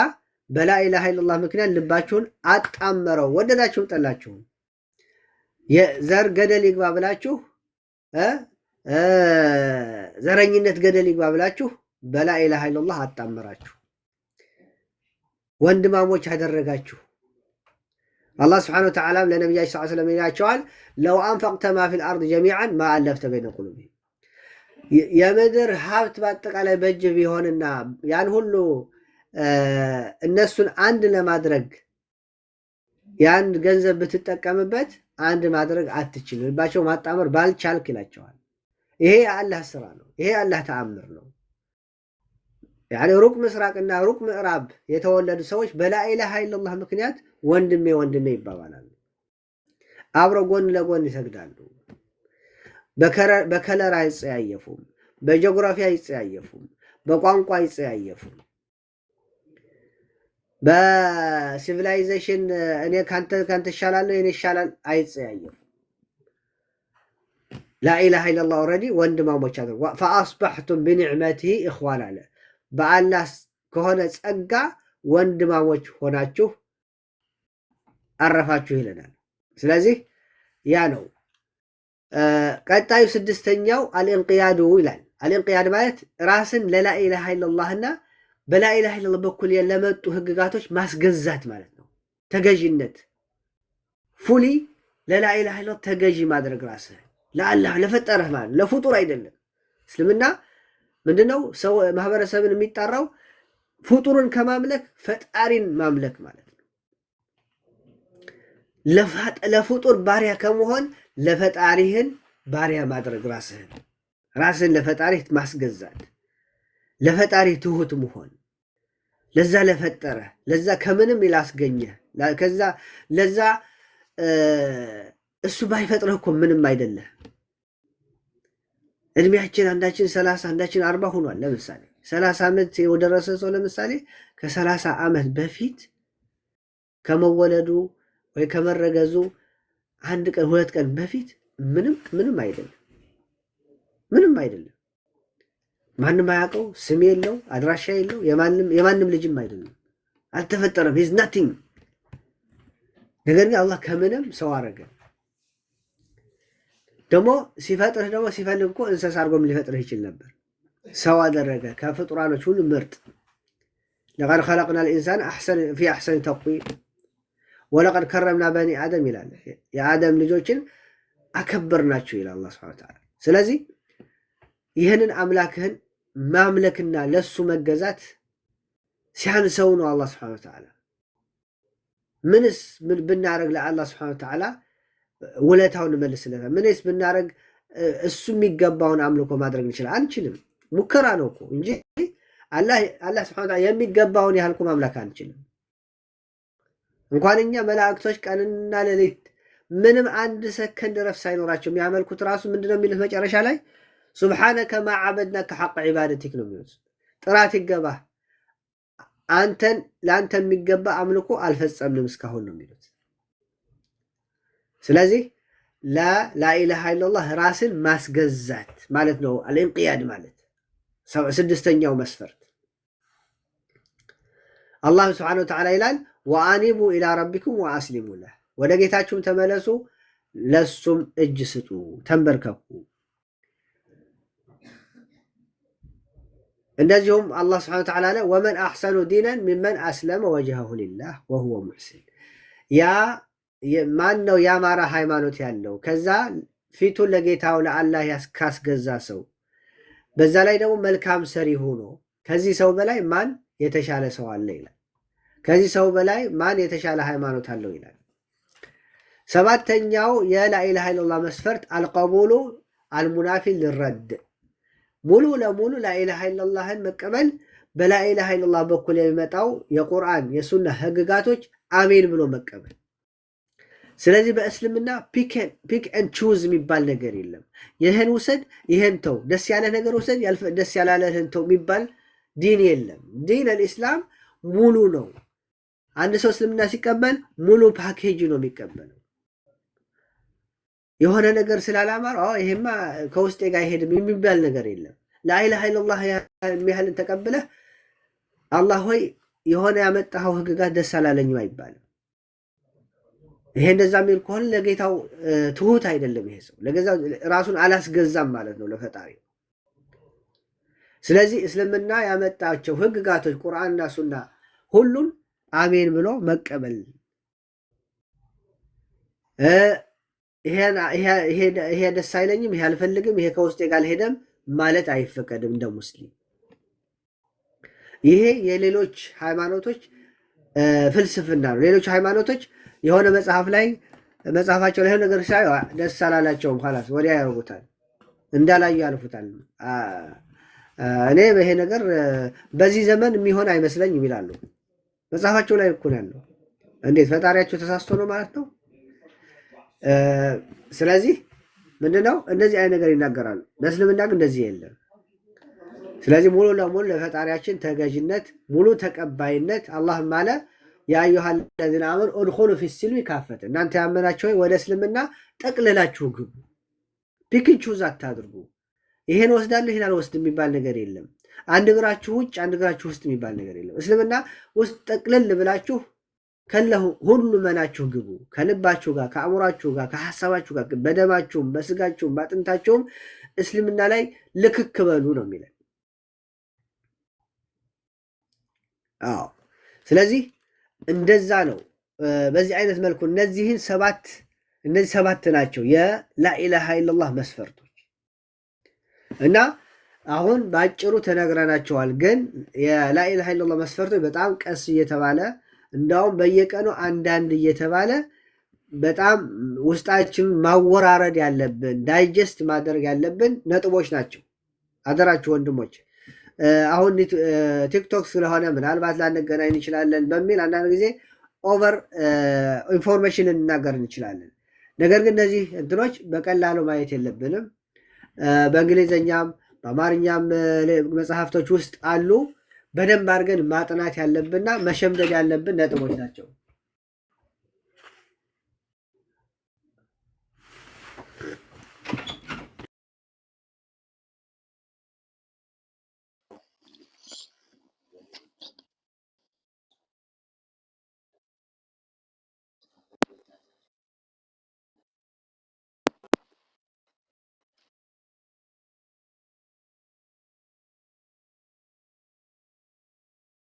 በላኢላሃ ኢለላህ ምክንያት ልባችሁን አጣመረው፣ ወደዳችሁም ጠላችሁም። የዘር ገደል ይግባ ብላችሁ ዘረኝነት ገደል ይግባ ብላችሁ በላኢላሃ ኢለላህ አጣመራችሁ፣ ወንድማሞች አደረጋችሁ። አላህ ስብሓነሁ ወተዓላ ለነቢያችን ሰለላሁ ዐለይሂ ወሰለም ይላቸዋል ለው አንፈቅተ ማ ፊል አርድ ጀሚዓን ማ አለፍተ በይነ ቁሉቢሂም የምድር ሀብት በአጠቃላይ በእጅ ቢሆንና ያን ሁሉ እነሱን አንድ ለማድረግ ያን ገንዘብ ብትጠቀምበት አንድ ማድረግ አትችልም፣ ልባቸው ማጣመር ባልቻልክ ይላቸዋል። ይሄ የአላህ ስራ ነው። ይሄ የአላህ ተአምር ነው። ያኔ ሩቅ ምስራቅና ሩቅ ምዕራብ የተወለዱ ሰዎች በላኢላሃ ኢለላህ ምክንያት ወንድሜ ወንድሜ ይባባላሉ። አብረው ጎን ለጎን ይሰግዳሉ። በከለር አይጸያየፉም፣ በጂኦግራፊ አይጸያየፉም፣ በቋንቋ አይጸያየፉም። በሲቪላይዜሽን እኔ ካንተ ይሻላለሁ የኔ ይሻላል አይጸያየፉም። ላኢላሃ ኢለላህ ኦልሬዲ ወንድማሞች አድርጎ ፈአስበሕቱም ቢኒዕመቲሂ ኢኽዋን አለ። በአላህ ከሆነ ጸጋ ወንድማሞች ሆናችሁ አረፋችሁ ይለናል። ስለዚህ ያ ነው። ቀጣዩ ስድስተኛው አልኢንቅያዱ ይላል። አልኢንቅያድ ማለት ራስን ለላኢላሃ ኢለላህና በላኢላሃ ኢለላህ በኩል ለመጡ ህግጋቶች ማስገዛት ማለት ነው። ተገዥነት ፉሊ ለላኢላሃ ኢለላህ ተገዥ ማድረግ ራስህ ለአላህ ለፈጠረህ ማለት ለፍጡር አይደለም። እስልምና ምንድነው? ሰው ማህበረሰብን የሚጣራው ፍጡርን ከማምለክ ፈጣሪን ማምለክ ማለት ነው። ለፍጡር ባሪያ ከመሆን ለፈጣሪህን ባሪያ ማድረግ ራስህን ለፈጣሪህ ማስገዛት፣ ለፈጣሪ ትሁት መሆን፣ ለዛ ለፈጠረ ለዛ ከምንም ላስገኘ ከዛ ለዛ እሱ ባይፈጥረህ እኮ ምንም አይደለህ። እድሜያችን አንዳችን 30 አንዳችን 40 ሆኗል። ለምሳሌ 30 ዓመት የደረሰ ሰው ለምሳሌ ከ30 ዓመት በፊት ከመወለዱ ወይ ከመረገዙ አንድ ቀን 2 ቀን በፊት ምንም አይደለም። ምንም አይደለም። ማንም አያውቀው፣ ስም የለው፣ አድራሻ የለው፣ የማንም ልጅም አይደለም። አልተፈጠረም። ሂዝ ናቲንግ። ነገር ግን አላህ ከምንም ሰው አረገ። ደግሞ ሲፈጥርህ ደግሞ ሲፈልግ እኮ እንስሳ አድርጎም ሊፈጥርህ ይችል ነበር። ሰው አደረገ። ከፍጡራኖች ሁሉ ምርጥ ለቀድ ኸለቅና ልኢንሳን ፊ አሕሰኒ ተቅዊም ወለቀድ ከረምና በኒ አደም ይላል። የአደም ልጆችን አከበርናቸው ይላል አላህ ሱብሓነሁ ወተዓላ። ስለዚህ ይህንን አምላክህን ማምለክና ለሱ መገዛት ሲያንሰው ነው አላህ ሱብሓነሁ ወተዓላ። ምንስ ብናረግ ለአላህ ሱብሓነሁ ወተዓላ ውለታውን እንመልስለታል? ምንስ ብናረግ እሱ የሚገባውን አምልኮ ማድረግ እንችላለን? አንችልም። ሙከራ ነው እኮ እንጂ አላህ ሱብሓነሁ ወተዓላ የሚገባውን ያህል እኮ ማምለክ አንችልም። እንኳን እኛ መላእክቶች ቀንና ሌሊት ምንም አንድ ሰከንድ ረፍት ሳይኖራቸው የሚያመልኩት ራሱ ምንድነው የሚሉት መጨረሻ ላይ ሱብሓነከ ማ ዐበድናከ ሐቀ ዒባደቲክ ነው የሚሉት። ጥራት ይገባህ፣ ለአንተ የሚገባ አምልኮ አልፈጸምንም እስካሁን ነው የሚሉት። ስለዚህ ላኢላሃ ኢለላህ ራስን ማስገዛት ማለት ነው። አልኢንቅያድ ማለት ስድስተኛው መስፈርት። አላህ ስብሓነሁ ወተዓላ ይላል ወአኒቡ ኢላ ረቢኩም ወአስሊሙ ለህ፣ ወደ ጌታችሁም ተመለሱ ለሱም እጅ ስጡ፣ ተንበርከኩ። እንደዚሁም አላህ ስብሓነሁ ወተዓላ አለ ወመን አሕሰኑ ዲነን ሚመን አስለመ ወጅሀሁ ሊላህ ወሁወ ሙሕሲን። ያ ማን ነው ያማረ ሃይማኖት ያለው ከዛ ፊቱን ለጌታው ለአላህ ካስገዛ ሰው፣ በዛ ላይ ደግሞ መልካም ሰሪ ሆኖ ከዚህ ሰው በላይ ማን የተሻለ ሰው አለ ይላል። ከዚህ ሰው በላይ ማን የተሻለ ሃይማኖት አለው ይላል። ሰባተኛው የላኢላሃ ኢለላህ መስፈርት አልቀቡሉ አልሙናፊ ልረድ፣ ሙሉ ለሙሉ ላኢላሃ ኢለላህን መቀበል፣ በላኢላሃ ኢለላህ በኩል የሚመጣው የቁርአን የሱና ህግጋቶች አሜን ብሎ መቀበል። ስለዚህ በእስልምና ፒክ ኤንድ ቹዝ የሚባል ነገር የለም። ይህን ውሰድ ይህን ተው፣ ደስ ያለ ነገር ውሰድ ደስ ያላለህን ተው የሚባል ዲን የለም። ዲን አልኢስላም ሙሉ ነው። አንድ ሰው እስልምና ሲቀበል ሙሉ ፓኬጅ ነው የሚቀበለው። የሆነ ነገር ስላላማር ይሄማ ከውስጤ ጋር አይሄድም የሚባል ነገር የለም። ላኢላሃ ኢለላህ የሚያህልን ተቀብለህ አላህ ሆይ የሆነ ያመጣኸው ህግጋት ደስ አላለኝም አይባልም። ይሄ እንደዛ የሚል ከሆነ ለጌታው ትሁት አይደለም። ይሄ ሰው ለገዛው ራሱን አላስገዛም ማለት ነው ለፈጣሪው። ስለዚህ እስልምና ያመጣቸው ህግጋቶች ቁርአንና ሱና ሁሉን አሜን ብሎ መቀበል ይሄ ደስ አይለኝም፣ ይሄ አልፈልግም፣ ይሄ ከውስጤ ጋር አልሄደም ማለት አይፈቀድም እንደ ሙስሊም። ይሄ የሌሎች ሃይማኖቶች ፍልስፍና ነው። ሌሎች ሃይማኖቶች የሆነ መጽሐፋቸው ላይ ነገር ሳይ ደስ አላላቸውም፣ ላስ ወዲያ ያደርጉታል፣ እንዳላዩ ያልፉታል። እኔ ይሄ ነገር በዚህ ዘመን የሚሆን አይመስለኝም ይላሉ። መጽሐፋቸው ላይ እኮ ነው ያለው። እንዴት ፈጣሪያቸው ተሳስቶ ነው ማለት ነው? ስለዚህ ምንድነው እንደዚህ አይነት ነገር ይናገራሉ። በእስልምና ግን እንደዚህ የለም። ስለዚህ ሙሉ ለሙሉ ለፈጣሪያችን ተገዥነት፣ ሙሉ ተቀባይነት። አላህም አለ ያ አዩሃ ለዚነ አመኑ ኡድኹሉ ፊስሲልሚ ካፈተ፣ እናንተ ያመናችሁ ወደ እስልምና ጠቅልላችሁ ግቡ። ፒክን ቹዝ አታድርጉ። ይሄን ወስዳለሁ ይሄን አልወስድም የሚባል ነገር የለም። አንድ እግራችሁ ውጭ አንድ እግራችሁ ውስጥ የሚባል ነገር የለም። እስልምና ውስጥ ጠቅልል ብላችሁ ሁሉ መናችሁ ግቡ። ከልባችሁ ጋር፣ ከአእምሯችሁ ጋር፣ ከሐሳባችሁ ጋር፣ በደማችሁም፣ በስጋችሁም፣ በአጥንታችሁም እስልምና ላይ ልክክ በሉ ነው የሚለን። አዎ። ስለዚህ እንደዛ ነው። በዚህ አይነት መልኩ እነዚህ ሰባት ናቸው የላኢላሃ ኢለላህ መስፈርቶች እና አሁን በአጭሩ ተነግረናቸዋል። ግን የላኢላሃ ኢለላህ መስፈርቶች በጣም ቀስ እየተባለ እንዳውም በየቀኑ አንዳንድ እየተባለ በጣም ውስጣችን ማወራረድ ያለብን ዳይጀስት ማድረግ ያለብን ነጥቦች ናቸው። አደራችሁ ወንድሞች። አሁን ቲክቶክ ስለሆነ ምናልባት ላንገናኝ እንችላለን በሚል አንዳንድ ጊዜ ኦቨር ኢንፎርሜሽን ልንናገር እንችላለን። ነገር ግን እነዚህ እንትኖች በቀላሉ ማየት የለብንም። በእንግሊዝኛም በአማርኛም መጽሐፍቶች ውስጥ አሉ። በደንብ አድርገን ማጥናት ያለብንና መሸምደድ ያለብን ነጥቦች ናቸው።